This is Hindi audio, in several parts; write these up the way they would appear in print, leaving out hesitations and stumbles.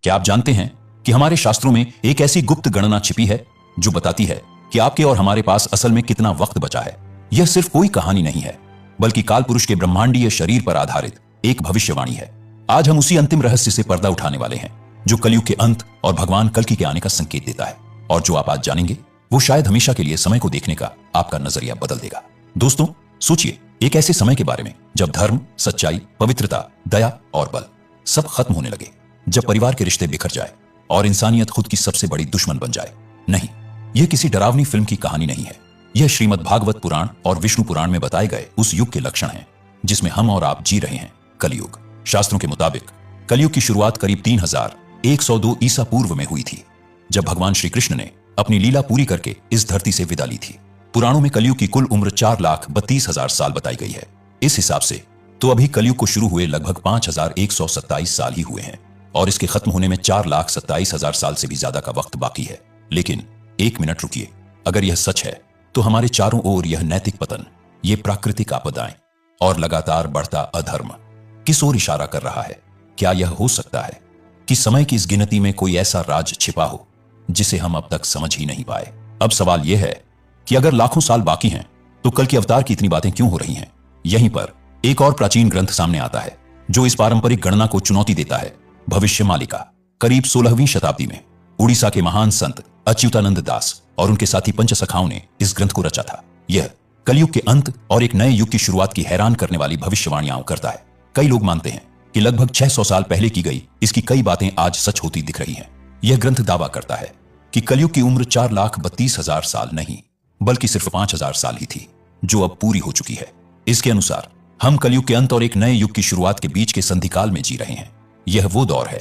क्या आप जानते हैं कि हमारे शास्त्रों में एक ऐसी गुप्त गणना छिपी है जो बताती है कि आपके और हमारे पास असल में कितना वक्त बचा है। यह सिर्फ कोई कहानी नहीं है, बल्कि काल पुरुष के ब्रह्मांडीय शरीर पर आधारित एक भविष्यवाणी है। आज हम उसी अंतिम रहस्य से पर्दा उठाने वाले हैं जो कलयुग के अंत और भगवान कल्कि के आने का संकेत देता है। और जो आप आज जानेंगे वो शायद हमेशा के लिए समय को देखने का आपका नजरिया बदल देगा। दोस्तों, सोचिए एक ऐसे समय के बारे में जब धर्म, सच्चाई, पवित्रता, दया और बल सब खत्म होने लगे, जब परिवार के रिश्ते बिखर जाए और इंसानियत खुद की सबसे बड़ी दुश्मन बन जाए। नहीं, यह किसी डरावनी फिल्म की कहानी नहीं है। यह श्रीमद् भागवत पुराण और विष्णु पुराण में बताए गए उस युग के लक्षण हैं जिसमें हम और आप जी रहे हैं, कलयुग। शास्त्रों के मुताबिक कलयुग की शुरुआत करीब 3102 ईसा पूर्व में हुई थी, जब भगवान श्री कृष्ण ने अपनी लीला पूरी करके इस धरती से विदा ली थी। पुराणों में कलयुग की कुल उम्र 4,32,000 साल बताई गई है। इस हिसाब से तो अभी कलयुग को शुरू हुए लगभग 5,127 साल ही हुए हैं और इसके खत्म होने में 4,27,000 साल से भी ज्यादा का वक्त बाकी है। लेकिन एक मिनट रुकिए, अगर यह सच है तो हमारे चारों ओर यह नैतिक पतन, ये प्राकृतिक आपदाएं और लगातार बढ़ता अधर्म किस ओर इशारा कर रहा है? क्या यह हो सकता है कि समय की इस गिनती में कोई ऐसा राज छिपा हो जिसे हम अब तक समझ ही नहीं पाए? अब सवाल यह है कि अगर लाखों साल बाकी हैं तो कल के अवतार की इतनी बातें क्यों हो रही हैं? यहीं पर एक और प्राचीन ग्रंथ सामने आता है जो इस पारंपरिक गणना को चुनौती देता है। भविष्यमालिका। करीब 16वीं शताब्दी में उड़ीसा के महान संत अच्युतानंद दास और उनके साथी पंचसखाओं ने इस ग्रंथ को रचा था। यह कलयुग के अंत और एक नए युग की शुरुआत की हैरान करने वाली भविष्यवाणियां करता है। कई लोग मानते हैं कि लगभग 600 साल पहले की गई इसकी कई बातें आज सच होती दिख रही हैं। यह ग्रंथ दावा करता है कि कलयुग की उम्र 4,32,000 साल नहीं, बल्कि सिर्फ 5,000 साल ही थी, जो अब पूरी हो चुकी है। इसके अनुसार हम कलयुग के अंत और एक नए युग की शुरुआत के बीच के संधिकाल में जी रहे हैं। यह वो दौर है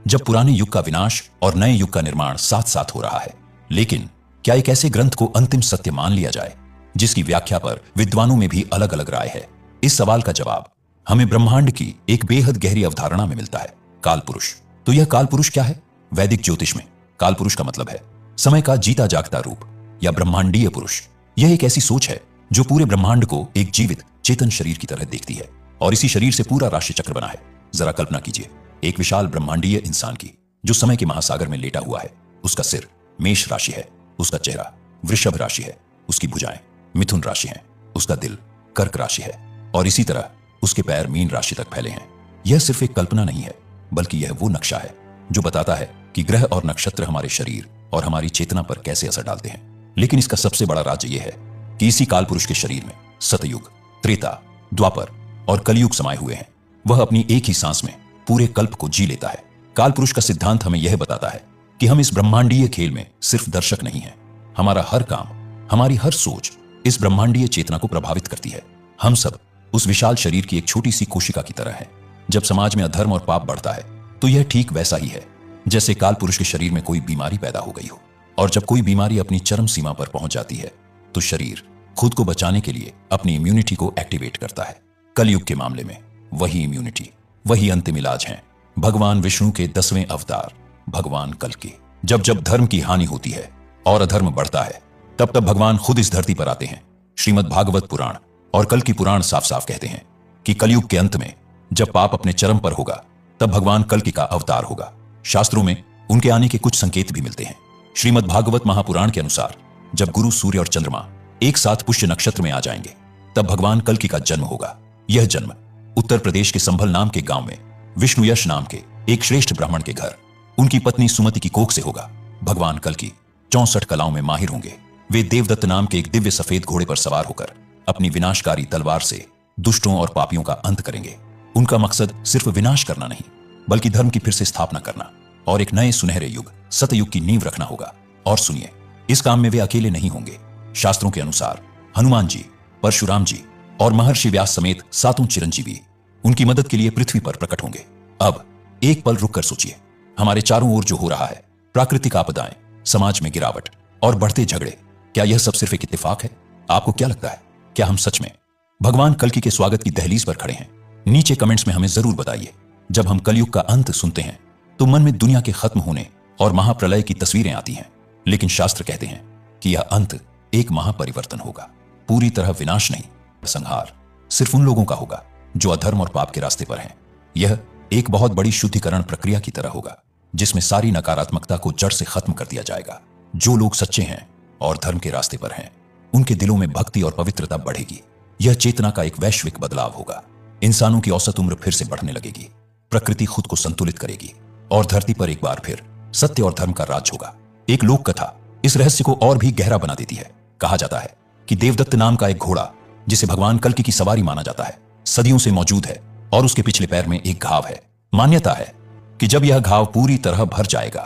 जब पुराने युग का विनाश और नए युग का निर्माण साथ साथ हो रहा है। लेकिन क्या एक ऐसे ग्रंथ को अंतिम सत्य मान लिया जाए जिसकी व्याख्या पर विद्वानों में भी अलग अलग राय है? इस सवाल का जवाब हमें ब्रह्मांड की एक बेहद गहरी अवधारणा में मिलता है, काल पुरुष। तो यह काल पुरुष क्या है? वैदिक ज्योतिष में काल पुरुष का मतलब है समय का जीता जागता रूप या ब्रह्मांडीय पुरुष। यह एक ऐसी सोच है जो पूरे ब्रह्मांड को एक जीवित चेतन शरीर की तरह देखती है और इसी शरीर से पूरा राशि चक्र बना है। जरा कल्पना कीजिए एक विशाल ब्रह्मांडीय इंसान की जो समय के महासागर में लेटा हुआ है। उसका सिर मेष राशि है, उसका चेहरा वृषभ राशि है, उसकी भुजाएं मिथुन राशि हैं, उसका दिल कर्क राशि है और इसी तरह उसके पैर मीन राशि तक फैले हैं। यह सिर्फ एक कल्पना नहीं है, बल्कि यह वो नक्शा है जो बताता है कि ग्रह और नक्षत्र हमारे शरीर और हमारी चेतना पर कैसे असर डालते हैं। लेकिन इसका सबसे बड़ा राज यह है कि इसी काल पुरुष के शरीर में सतयुग, त्रेता, द्वापर और कलयुग समाये हुए हैं। वह अपनी एक ही सांस में पूरे कल्प को जी लेता है। काल पुरुष का सिद्धांत हमें यह बताता है कि हम इस ब्रह्मांडीय खेल में सिर्फ दर्शक नहीं हैं। हमारा हर काम, हमारी हर सोच इस ब्रह्मांडीय चेतना को प्रभावित करती है। हम सब उस विशाल शरीर की एक छोटी सी कोशिका की तरह है। जब समाज में अधर्म और पाप बढ़ता है तो यह ठीक वैसा ही है जैसे काल पुरुष के शरीर में कोई बीमारी पैदा हो गई हो। और जब कोई बीमारी अपनी चरम सीमा पर पहुंच जाती है तो शरीर खुद को बचाने के लिए अपनी इम्यूनिटी को एक्टिवेट करता है। कलयुग के मामले में वही इम्यूनिटी, वही अंतिम इलाज है भगवान विष्णु के 10वें अवतार भगवान कल्कि। जब जब धर्म की हानि होती है और अधर्म बढ़ता है तब तब भगवान खुद इस धरती पर आते हैं। श्रीमद् भागवत पुराण और कल्कि पुराण साफ साफ कहते हैं कि कलयुग के अंत में जब पाप अपने चरम पर होगा तब भगवान कल्कि का अवतार होगा। शास्त्रों में उनके आने के कुछ संकेत भी मिलते हैं। श्रीमद् भागवत महापुराण के अनुसार जब गुरु, सूर्य और चंद्रमा एक साथ पुष्य नक्षत्र में आ जाएंगे तब भगवान कल्कि का जन्म होगा। यह जन्म उत्तर प्रदेश के संभल नाम के गांव में विष्णु यश नाम के एक श्रेष्ठ ब्राह्मण के घर उनकी पत्नी सुमति की कोख से होगा। भगवान कल्कि 64 कलाओं में माहिर होंगे। वे देवदत्त नाम के एक दिव्य सफेद घोड़े पर सवार होकर अपनी विनाशकारी तलवार से दुष्टों और पापियों का अंत करेंगे। उनका मकसद सिर्फ विनाश करना नहीं, बल्कि धर्म की फिर से स्थापना करना और एक नए सुनहरे युग, सतयुग की नींव रखना होगा। और सुनिए, इस काम में वे अकेले नहीं होंगे। शास्त्रों के अनुसार हनुमान जी, परशुराम जी और महर्षि व्यास समेत 7 चिरंजीवी उनकी मदद के लिए पृथ्वी पर प्रकट होंगे। अब एक पल रुक कर सोचिए, हमारे चारों ओर जो हो रहा है, प्राकृतिक आपदाएं, समाज में गिरावट और बढ़ते झगड़े, क्या यह सब सिर्फ एक इत्तेफाक है? आपको क्या लगता है, क्या हम सच में भगवान कल्कि के स्वागत की दहलीज पर खड़े हैं? नीचे कमेंट्स में हमें जरूर बताइए। जब हम कलयुग का अंत सुनते हैं तो मन में दुनिया के खत्म होने और महाप्रलय की तस्वीरें आती हैं, लेकिन शास्त्र कहते हैं कि यह अंत एक महापरिवर्तन होगा। पूरी तरह विनाश नहीं, संहार सिर्फ उन लोगों का होगा जो अधर्म और पाप के रास्ते पर हैं। यह एक बहुत बड़ी शुद्धिकरण प्रक्रिया की तरह होगा। जिसमें सारी नकारात्मकता को जड़ से खत्म कर दिया जाएगा। जो लोग सच्चे हैं और धर्म के रास्ते पर हैं, उनके दिलों में भक्ति और पवित्रता बढ़ेगी। यह चेतना का एक वैश्विक बदलाव होगा। इंसानों की औसत उम्र फिर से बढ़ने लगेगी, प्रकृति खुद को संतुलित करेगी और धरती पर एक बार फिर सत्य और धर्म का राज होगा। एक लोक कथा इस रहस्य को और भी गहरा बना देती है। कहा जाता है कि देवदत्त नाम का एक घोड़ा, जिसे भगवान कल्कि की सवारी माना जाता है, सदियों से मौजूद है और उसके पिछले पैर में एक घाव है। मान्यता है कि जब यह घाव पूरी तरह भर जाएगा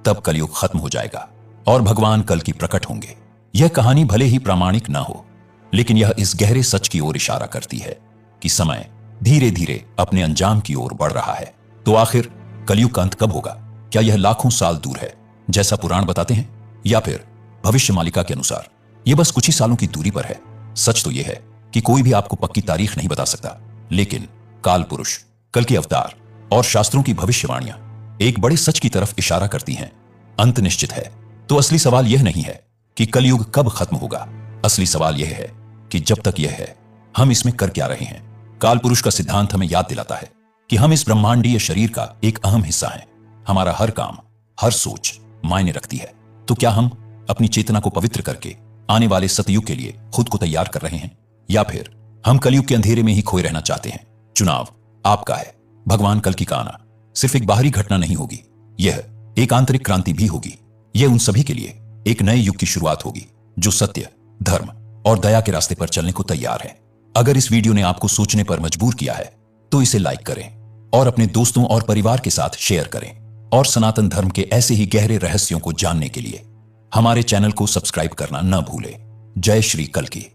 तब कलयुग खत्म हो जाएगा और भगवान कल्कि प्रकट होंगे। यह कहानी भले ही प्रामाणिक ना हो, लेकिन यह इस गहरे सच की ओर इशारा करती है कि समय धीरे धीरे अपने अंजाम की ओर बढ़ रहा है। तो आखिर कलयुग का अंत कब होगा? क्या यह लाखों साल दूर है जैसा पुराण बताते हैं, या फिर भविष्य मालिका के अनुसार यह बस कुछ ही सालों की दूरी पर है? सच तो यह है कि कोई भी आपको पक्की तारीख नहीं बता सकता, लेकिन काल पुरुष, कल्कि अवतार और शास्त्रों की भविष्यवाणियां एक बड़े सच की तरफ इशारा करती हैं। अंत निश्चित है। तो असली सवाल यह नहीं है कि कलयुग कब खत्म होगा। असली सवाल यह है कि जब तक यह है, हम इसमें कर क्या रहे हैं। काल पुरुष का सिद्धांत हमें याद दिलाता है कि हम इस ब्रह्मांडीय शरीर का एक अहम हिस्सा हैं। हमारा हर काम, हर सोच मायने रखती है। तो क्या हम अपनी चेतना को पवित्र करके आने वाले सतयुग के लिए खुद को तैयार कर रहे हैं, या फिर हम कलयुग के अंधेरे में ही खोए रहना चाहते हैं? चुनाव आपका है। भगवान कल्कि का आना सिर्फ एक बाहरी घटना नहीं होगी, यह एक आंतरिक क्रांति भी होगी। यह उन सभी के लिए एक नए युग की शुरुआत होगी जो सत्य, धर्म और दया के रास्ते पर चलने को तैयार है। अगर इस वीडियो ने आपको सोचने पर मजबूर किया है तो इसे लाइक करें और अपने दोस्तों और परिवार के साथ शेयर करें। और सनातन धर्म के ऐसे ही गहरे रहस्यों को जानने के लिए हमारे चैनल को सब्सक्राइब करना न भूलें। जय श्री कल्कि।